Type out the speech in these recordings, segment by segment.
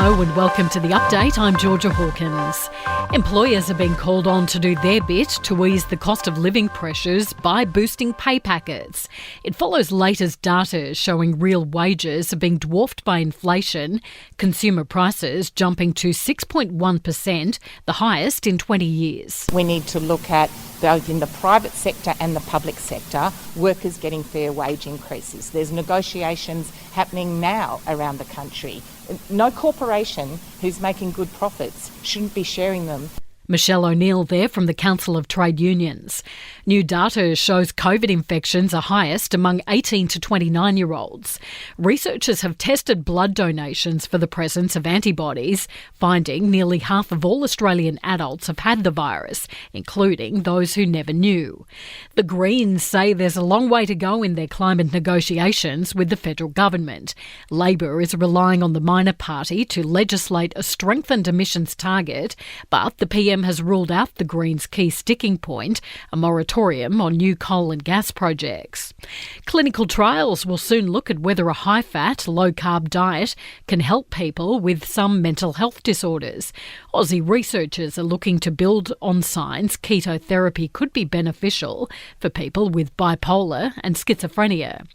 Hello and welcome to The Update. I'm Georgia Hawkins. Employers are being called on to do their bit to ease the cost of living pressures by boosting pay packets. It follows latest data showing real wages are being dwarfed by inflation, consumer prices jumping to 6.1%, the highest in 20 years. We need to look at, both in the private sector and the public sector, workers getting fair wage increases. There's negotiations happening now around the country. No corporation who's making good profits shouldn't be sharing them. Michelle O'Neill there from the Council of Trade Unions. New data shows COVID infections are highest among 18 to 29-year-olds. Researchers have tested blood donations for the presence of antibodies, finding nearly half of all Australian adults have had the virus, including those who never knew. The Greens say there's a long way to go in their climate negotiations with the federal government. Labor is relying on the minor party to legislate a strengthened emissions target, but the PM has ruled out the Greens' key sticking point, a moratorium on new coal and gas projects. Clinical trials will soon look at whether a high-fat, low-carb diet can help people with some mental health disorders. Aussie researchers are looking to build on signs keto therapy could be beneficial for people with bipolar and schizophrenia.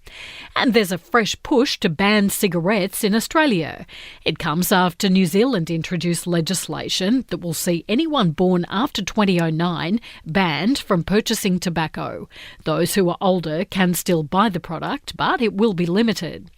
And there's a fresh push to ban cigarettes in Australia. It comes after New Zealand introduced legislation that will see anyone born after 2009 banned from purchasing tobacco. Those who are older can still buy the product, but it will be limited.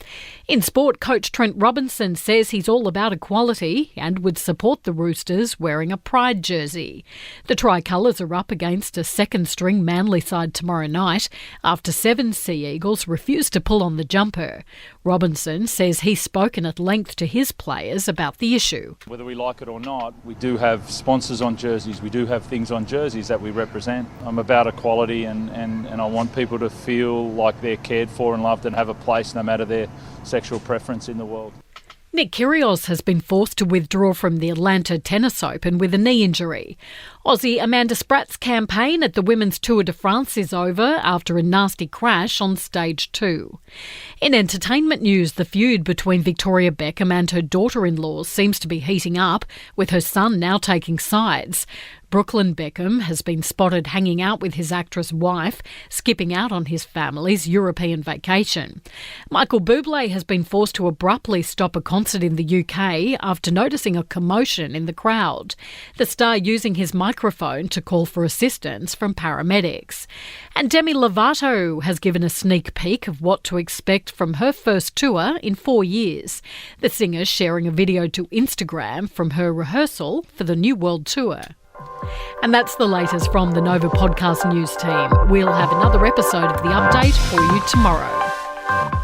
In sport, coach Trent Robinson says he's all about equality and would support the Roosters wearing a Pride jersey. The Tricolours are up against a second-string Manly side tomorrow night after 7 Sea Eagles refused to pull on the jumper. Robinson says he's spoken at length to his players about the issue. Whether we like it or not, we do have sponsors on jerseys, we do have things on jerseys that we represent. I'm about equality and I want people to feel like they're cared for and loved and have a place no matter their sexual preference in the world. Nick Kyrgios has been forced to withdraw from the Atlanta Tennis Open with a knee injury. Aussie Amanda Spratt's campaign at the Women's Tour de France is over after a nasty crash on stage 2. In entertainment news, the feud between Victoria Beckham and her daughter-in-law seems to be heating up, with her son now taking sides. Brooklyn Beckham has been spotted hanging out with his actress wife, skipping out on his family's European vacation. Michael Bublé has been forced to abruptly stop a concert in the UK after noticing a commotion in the crowd. The star using his microphone to call for assistance from paramedics. And Demi Lovato has given a sneak peek of what to expect from her first tour in 4 years. The singer's sharing a video to Instagram from her rehearsal for the New World Tour. And that's the latest from the Nova Podcast News team. We'll have another episode of The Update for you tomorrow.